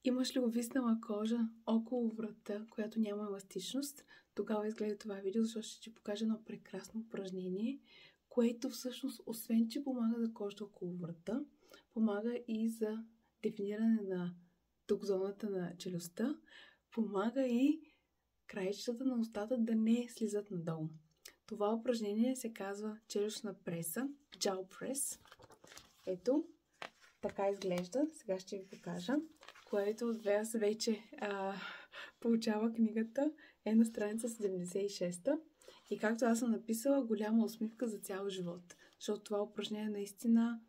Имаш ли увиснала кожа около врата, която няма еластичност? Тогава изгледай това видео, защото ще ти покажа едно прекрасно упражнение, което всъщност, освен че помага за кожата около врата, помага и за дефиниране на тук зоната на челюстта, помага и краищата на устата да не слизат надолу. Това упражнение се казва челюстна преса, jaw press. Ето, така изглежда. Сега ще ви покажа. Което от вас вече получава книгата, е на страница 76-та. И както аз съм написала, голяма усмивка за цял живот. Защото това упражнение наистина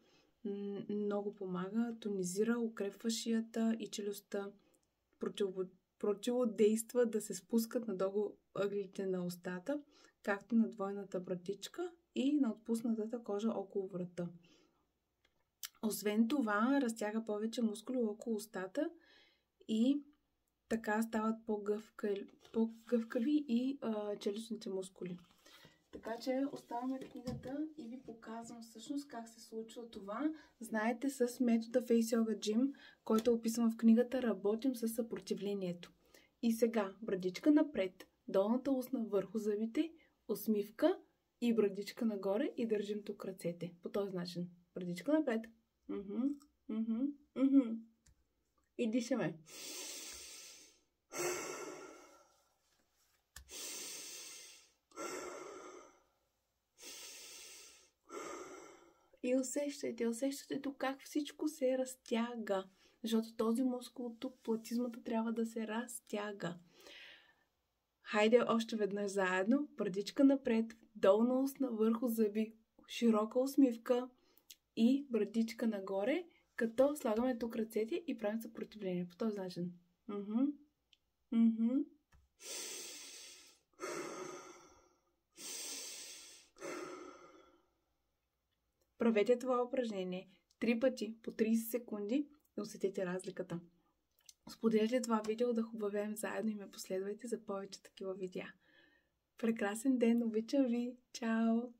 много помага, тонизира, укрепва шията и челюстта, противодейства да се спускат надолу ъглите на устата, както на двойната брадичка и на отпуснатата кожа около врата. Освен това, разтяга повече мускули около устата и така стават по-гъвкави и челюстните мускули. Така че оставяме книгата и ви показвам всъщност как се случва това. Знаете, с метода Face Yoga Gym, който описвам в книгата, работим с съпротивлението. И сега брадичка напред, долната устна върху зъбите, усмивка и брадичка нагоре и държим тук ръцете. По този начин. Брадичка напред. И дишаме. И усещате тук как всичко се разтяга. Защото този мускул тук, платизмата, трябва да се разтяга. Хайде още веднъж заедно. Брадичка напред, долна устна върху зъби, широка усмивка и брадичка нагоре, като слагаме тук ръцете и правим съпротивление. По този начин. Правете това упражнение 3 пъти по 30 секунди и усетите разликата. Споделяйте това видео да хубавеем заедно и ме последвайте за повече такива видеа. Прекрасен ден! Обичам ви! Чао!